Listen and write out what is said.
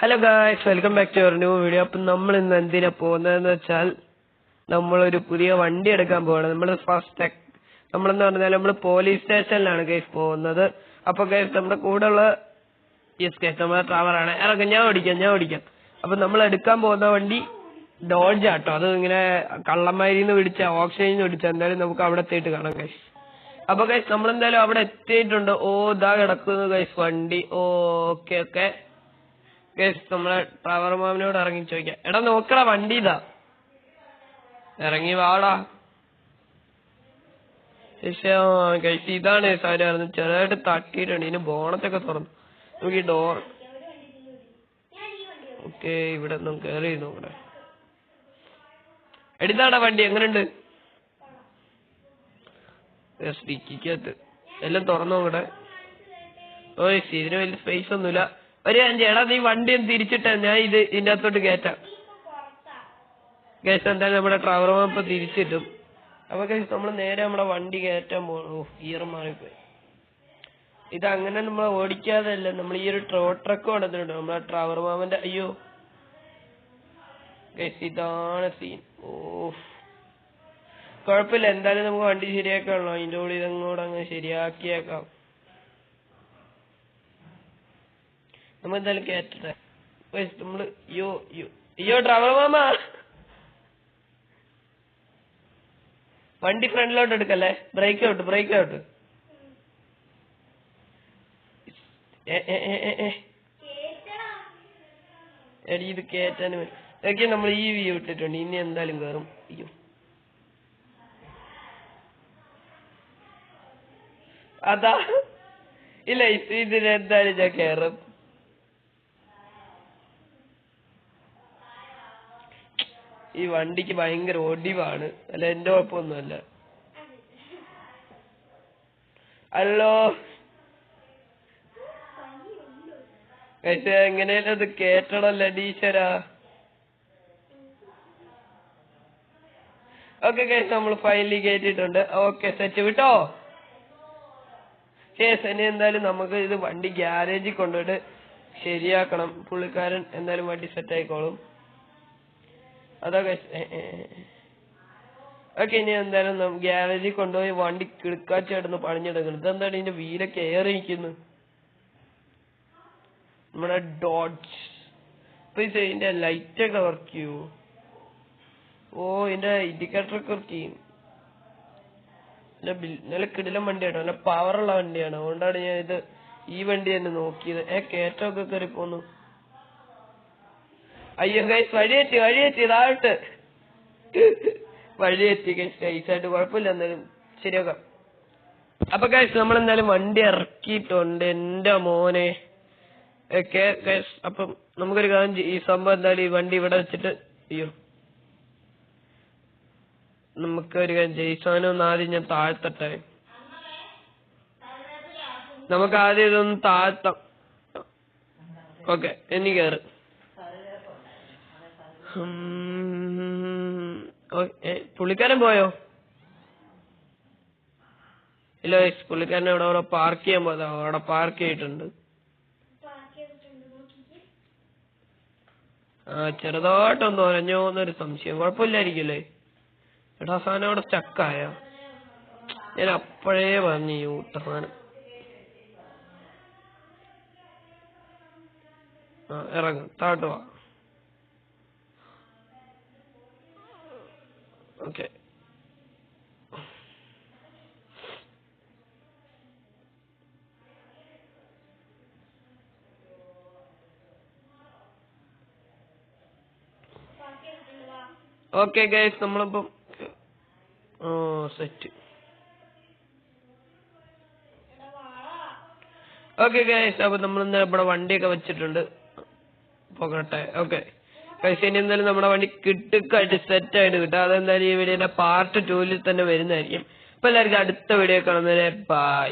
Hello guys, welcome back to your new video. അപ്പം നമ്മൾ ഇന്ന് എന്തിനാ പോകുന്നതെന്ന് വെച്ചാൽ നമ്മളൊരു പുതിയ വണ്ടി എടുക്കാൻ പോവാണ്. നമ്മളെന്ന് പറഞ്ഞാൽ നമ്മൾ പോലീസ് സ്റ്റേഷനിലാണ് ഗൈസ് പോകുന്നത്. അപ്പൊ ഗൈസ് നമ്മുടെ കൂടെ ഉള്ള നമ്മുടെ ഡ്രൈവറാണ്. ഇറങ്ങും, ഞാൻ ഓടിക്കാം. അപ്പൊ നമ്മൾ എടുക്കാൻ പോകുന്ന വണ്ടി ഡോഡ്ജ് ആട്ടോ. അത് ഇങ്ങനെ കള്ളന്മാരിന്ന് പിടിച്ച ഓക്സിജനിൽ നിന്ന് പിടിച്ച എന്തായാലും നമുക്ക് അവിടെ എത്തിയിട്ട് കാണാം ഗൈസ്. അപ്പൊ ഗൈസ് നമ്മളെന്തായാലും അവിടെ എത്തിയിട്ടുണ്ട്. ഇതാ കിടക്കുന്നു ഗൈസ് വണ്ടി. ഓക്കെ ഗൈസ് നമ്മളെ ഡ്രൈവർ മാമിനോട് ഇറങ്ങി ചോദിക്കാം. എടാ നോക്കടാ, വണ്ടി ഇതാ, ഇറങ്ങി വാടാ. ഗൈസ് ഇതാണ് സാധനം. ചെറുതായിട്ട് തട്ടിയിട്ടുണ്ട്. ഇതിന് ബോണറ്റൊക്കെ തുറന്നു. നമുക്ക് ഈ ഡോർ ഓക്കെ ഇവിടെ ഒന്നും കേറി നോക്കട്ടെ. എടുത്താടാ വണ്ടി, എങ്ങനെയുണ്ട്? ഡിക്കിക്കകത്ത് എല്ലാം തുറന്നു നോക്കട്ടെ. ഇതിന് വലിയ സ്പേസ് ഒന്നുമില്ല. ഒരു എടാ നീ വണ്ടി ഒന്ന് തിരിച്ചിട്ടാ, ഞാൻ ഇതിന്റെ അകത്തോട്ട് കയറ്റാം. ഗൈസ് എന്തായാലും നമ്മുടെ ഡ്രൈവർ ഇപ്പൊ തിരിച്ചിട്ടും. അപ്പൊ ഗൈസ് നമ്മൾ നേരെ നമ്മുടെ വണ്ടി കയറ്റാൻ പോകണു. ഗിയർ മാറിപ്പോയി. ഇതങ്ങനെ നമ്മൾ ഓടിക്കാതെ അല്ല, നമ്മൾ ഈ ഒരു ട്രക്ക് കൊണ്ടുവന്നിട്ടുണ്ട് നമ്മളെ ഡ്രൈവർ മാമന്റെ. അയ്യോ ഗൈസ് ഇതാണ് സീൻ. കുഴപ്പമില്ല, എന്തായാലും നമുക്ക് വണ്ടി ശരിയാക്കാണല്ലോ. അതിന്റെ കൂടെ ഇതങ്ങോട്ട് അങ്ങ് ശരിയാക്കിയേക്കാം. നമ്മ എന്തായാലും കേറ്റട്ടെ. നമ്മള് അയ്യോ ഡ്രൈവർ മാമ, വണ്ടി ഫ്രണ്ടിലോട്ട് എടുക്കല്ലേ. Break out. എടി ഇത് കേറ്റാൻ ഇതൊക്കെ നമ്മൾ ഈ വ്യൂ ഇട്ടിട്ടുണ്ട്. ഇനി എന്തായാലും കേറും. അയ്യോ അതാ ഇല്ല, ഇതിനെന്തായാലും ഞാൻ കേറും. ഈ വണ്ടിക്ക് ഭയങ്കര ഒടിവാണ്. അല്ല എന്റെ കുഴപ്പമൊന്നുമല്ല. ഹലോ എങ്ങനെയല്ല അത് കേട്ടണല്ലോ ടീച്ചറാ. ഓക്കെ ഗൈസ് നമ്മൾ ഫൈനലി കേട്ടിട്ടുണ്ട്. ഓക്കെ സെറ്റ് വിട്ടോ. ഇനി എന്തായാലും നമുക്ക് ഇത് വണ്ടി ഗ്യാരേജിൽ കൊണ്ടുപോയിട്ട് ശരിയാക്കണം. പുള്ളിക്കാരൻ എന്തായാലും വണ്ടി സെറ്റ് ആയിക്കോളും. അതാ ഗൈസ്. ഓക്കെ ഇനി എന്തായാലും ഗ്യാരേജിൽ കൊണ്ടുപോയി വണ്ടി കിടക്കാച്ചേടുന്ന് പണിഞ്ഞെടുക്കണം. ഇതെന്താണ് ഇതിന്റെ വീലൊക്കെ ഏറിയിരിക്കുന്നു. നമ്മുടെ ഡോഡ്ജ് ഇതിന്റെ ലൈറ്റ് ഒക്കെ വർക്ക് ചെയ്യൂ. ഇതിന്റെ ഇൻഡിക്കേറ്റർ ഒക്കെ വർക്ക് ചെയ്യും. നല്ല കിടിലം വണ്ടിയാട്ടോ, നല്ല പവറുള്ള വണ്ടിയാണ്. അതുകൊണ്ടാണ് ഞാൻ ഈ വണ്ടി തന്നെ നോക്കിയത്. കയറ്റമൊക്കെ കയറി പോന്നു. അയ്യോ ഗൈസ് വഴിയെത്തി ഇതായിട്ട് വഴിയെത്തി ഗൈസ്. ഗൈസായിട്ട് കുഴപ്പമില്ല, എന്തായാലും ശരിയാക്കാം. അപ്പൊ ഗൈസ് നമ്മളെന്തായാലും വണ്ടി ഇറക്കിയിട്ടുണ്ട്. എന്റെ മോനെ ഗൈസ്. അപ്പം നമുക്കൊരു കാര്യം, ഈ സംഭവം എന്തായാലും ഈ വണ്ടി ഇവിടെ വെച്ചിട്ട് നമുക്കൊരു കാര്യം ജയ്സാനും ഒന്ന് ആദ്യം ഞാൻ താഴ്ത്തട്ടെ. നമുക്ക് ആദ്യം ഇതൊന്ന് താഴ്ത്താം. ഓക്കെ ഇനി കയറ്. പുള്ളിക്കാരൻ പോയോ? ഇല്ല പുള്ളിക്കാരൻ അവിടെ പാർക്ക് ചെയ്യാൻ പോയതാ. അവിടെ പാർക്ക് ചെയ്തിട്ടുണ്ട്. ചെറുതായിട്ടൊന്ന് ഒരഞ്ഞോന്നൊരു സംശയം. കുഴപ്പമില്ലായിരിക്കുമല്ലേ? എടാ സാധനം അവിടെ സ്റ്റക്കായ. ഞാൻ അപ്പോഴേ പറഞ്ഞു യൂട്ടസാനം. ഇറങ്ങും, താഴോട്ട് വാ. ഓക്കെ ഓക്കെ ഗൈസ് നമ്മളിപ്പം സെറ്റ്. ഓക്കെ ഗൈസ് അപ്പൊ നമ്മൾ ഇവിടെ വണ്ടിയൊക്കെ വെച്ചിട്ടുണ്ട്. പോകട്ടെ. ഓക്കെ ഗൈസ് ഇനി എന്തായാലും നമ്മുടെ വണ്ടി കിട്ടുക്കായിട്ട് സെറ്റ് ആയിട്ട് കിട്ടും. അതെന്തായാലും ഈ വീഡിയോയുടെ പാർട്ട് 2 തന്നെ വരുന്നതായിരിക്കും. അപ്പൊ എല്ലാവർക്കും അടുത്ത വീഡിയോ കാണുന്നതിനെ ബൈ.